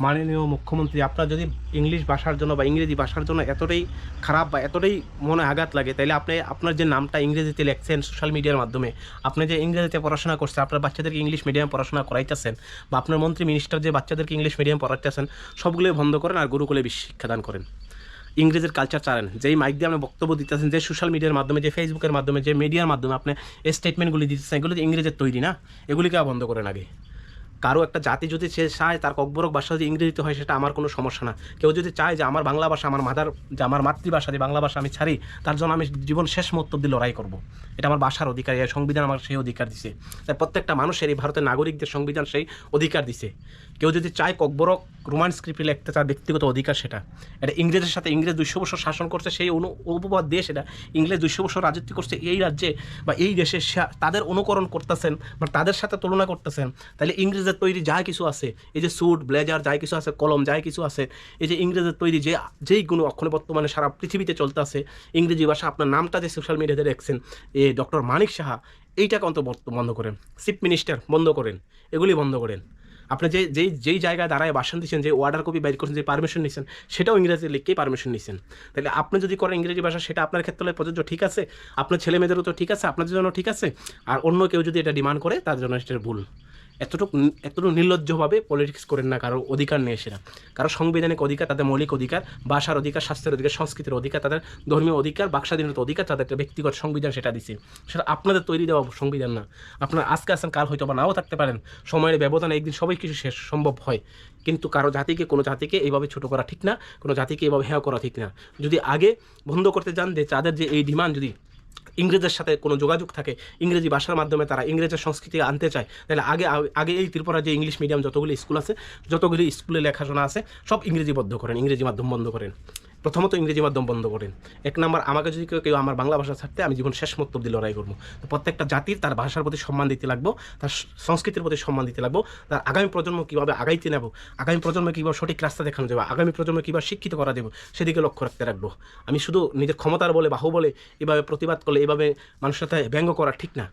মাননীয় মুখ্যমন্ত্রী, আপনার যদি ইংলিশ ভাষার জন্য বা ইংরেজি ভাষার জন্য এতটাই খারাপ বা এতটাই মনে আঘাত লাগে, তাইলে আপনি আপনার যে নামটা ইংরেজিতে লেখছেন সোশ্যাল মিডিয়ার মাধ্যমে, আপনি যে ইংরেজিতে পড়াশোনা করছেন, আপনার বাচ্চাদেরকে ইংলিশ মিডিয়ামে পড়াশোনা করাইতেছেন, বা আপনার মন্ত্রী মিনিস্টার যে বাচ্চাদেরকে ইংলিশ মিডিয়ামে পড়াইতেছেন, সবগুলোই বন্ধ করেন আর গুরুকুলে শিক্ষাদান করেন। ইংরেজির কালচার চালান। যেই মাইক দিয়ে আপনি বক্তব্য দিতেছেন, যে সোশ্যাল মিডিয়ার মাধ্যমে, যে ফেসবুকের মাধ্যমে, যে মিডিয়ার মাধ্যমে আপনি এই স্টেটমেন্টগুলি দিতেছেন, এগুলো যে ইংরেজির তৈরি না, এগুলিকে বন্ধ করেন আগে। কারো একটা জাতি যদি সে চায় তার ককবরক ভাষা যদি ইংরেজিতে হয়, সেটা আমার কোনো সমস্যা না। কেউ যদি চায় যে আমার বাংলা ভাষা, আমার যে আমার মাতৃভাষা যে বাংলা ভাষা আমি ছাড়ি, তার জন্য আমি জীবন শেষ মুহূর্ত দিয়ে লড়াই করব। এটা আমার ভাষার অধিকার, এই সংবিধান আমার সেই অধিকার দিছে। তাই প্রত্যেকটা মানুষের, এই ভারতের নাগরিকদের সংবিধান সেই অধিকার দিছে। কেউ যদি চায় ককবরক রোমান স্ক্রিপ্টে লিখতে, তার ব্যক্তিগত অধিকার সেটা। এটা ইংরেজের সাথে, ইংরেজ 200 বছর শাসন করছে, সেই উপবাদ দেশ এটা। ইংরেজ 200 বছর রাজত্ব করছে এই রাজ্যে বা এই দেশে, তাদের অনুকরণ করতেছেন বা তাদের সাথে তুলনা করতেছেন। তাহলে ইংরেজের তৈরি যা কিছু আছে, এই যে স্যুট ব্লেজার যাই কিছু আছে, কলম যাই কিছু আছে, এই যে ইংরেজের তৈরি যেইগুলো অক্ষরে বর্তমানে সারা পৃথিবীতে চলতে আছে ইংরেজি ভাষা, আপনার নামটা যে সোশ্যাল মিডিয়াতে দেখছেন ডক্টর মানিক সাহা, এইটাকে অন্তত বন্ধ করেন। চিফ মিনিস্টার বন্ধ করেন, এগুলি বন্ধ করেন। আপনি যেই জায়গায় দাঁড়ায় ভাষণ দিচ্ছেন, যে অর্ডার কপি বাইর করছেন, যে পারমিশন নিচ্ছেন, সেটাও ইংরেজি লিখেই পারমিশন নিচ্ছেন। তাহলে আপনি যদি করেন ইংরেজি ভাষা, সেটা আপনার ক্ষেত্রে প্রযোজ্য, ঠিক আছে, আপনার ছেলে মেয়েদেরও তো ঠিক আছে, আপনাদের জন্য ঠিক আছে। আর অন্য কেউ যদি এটা ডিমান্ড করে, তার জন্য সেটা ভুল। এতটুকু নির্লজ্জভাবে পলিটিক্স করেন না। কারো অধিকার নেই সেটা, কারো সাংবিধানিক অধিকার, তাদের মৌলিক অধিকার, ভাষার অধিকার, স্বাস্থ্যের অধিকার, সংস্কৃতির অধিকার, তাদের ধর্মীয় অধিকার, বাকস্বাধীনতার অধিকার, তাদের একটা ব্যক্তিগত সংবিধান সেটা দিছে। সেটা আপনাদের তৈরি দেওয়া সংবিধান না। আপনার আজকে আসেন, কাল হয়তো বা নাও থাকতে পারেন, সময়ের ব্যবধানে একদিন সবাই কিছু শেষ সম্ভব হয়। কিন্তু কোনো জাতিকে এইভাবে ছোটো করা ঠিক না, কোনো জাতিকে এইভাবে হেয় করা ঠিক না। যদি আগে বন্ধ করতে যান, যে তাদের যে এই ডিমান্ড, যদি ইংরেজের সাথে কোনো যোগাযোগ থাকে, ইংরেজি ভাষার মাধ্যমে তারা ইংরেজের সংস্কৃতি আনতে চায়, তাহলে আগে এই ত্রিপুরা যে ইংলিশ মিডিয়াম যতগুলি স্কুল আছে, যতগুলি স্কুলে লেখাশোনা আছে, সব ইংরেজি বন্ধ করেন, ইংরেজি মাধ্যম বন্ধ করেন। প্রথমত ইংরেজি মাধ্যম বন্ধ করেন। এক নম্বর, আমাকে যদি কেউ আমার বাংলা ভাষা ছাড়তে, আমি জীবন শেষ মুহূর্ত অবধি লড়াই করবো। তো প্রত্যেকটা জাতির তার ভাষার প্রতি সম্মান দিতে লাগবো, তার সংস্কৃতির প্রতি সম্মান দিতে লাগবো, তার আগামী প্রজন্ম কীভাবে আগাইতে নেব, আগামী প্রজন্মে কীভাবে সঠিক রাস্তা দেখানো যাবে, আগামী প্রজন্মে কীভাবে শিক্ষিত করা দেবো, সেদিকে লক্ষ্য রাখতে রাখবো। আমি শুধু নিজের ক্ষমতার বলে, বাহুবলে এভাবে প্রতিবাদ করলে, এভাবে মানুষের সাথে ব্যঙ্গ করা ঠিক না।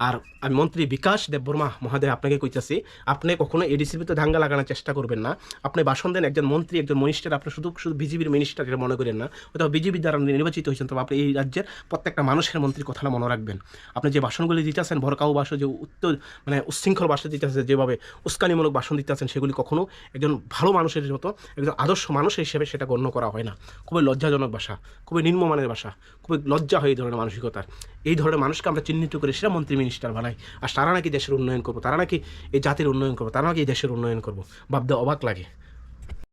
আর আমি মন্ত্রী বিকাশ দেববর্মা মহোদয় আপনাকে কইতেছি, আপনি কখনো এডিসির ভিতরে দাঙ্গা লাগানোর চেষ্টা করবেন না। আপনি ভাষণ দেন, একজন মন্ত্রী, একজন মিনিস্টার, আপনি শুধু বিজেপির মিনিস্টার এটা মনে করেন না, হয়তো বিজেপির দ্বারা নির্বাচিত হয়েছেন, তবে আপনি এই রাজ্যের প্রত্যেকটা মানুষের মন্ত্রীর কথাটা মনে রাখবেন। আপনি যে ভাষণগুলি দিতেছেন, ভরকাও ভাষা, যে উচ্ছৃঙ্খল ভাষা দিতেছে, যেভাবে উস্কানিমূলক ভাষণ দিতেছেন, সেগুলি কখনো একজন ভালো মানুষের মতো, একজন আদর্শ মানুষ হিসেবে সেটা গণ্য করা হয় না। খুবই লজ্জাজনক ভাষা, খুবই নিম্নমানের ভাষা, খুবই লজ্জা হয় এই ধরনের মানসিকতার। এই ধরনের মানুষকে আমরা চিহ্নিত করে সেটা মন্ত্রী মিনিস্টার বানাই, আর তারা নাকি দেশের উন্নয়ন করবো, তারা নাকি এই জাতির উন্নয়ন করবো, তারা নাকি এই দেশের উন্নয়ন করবো, ভাবতে অবাক লাগে।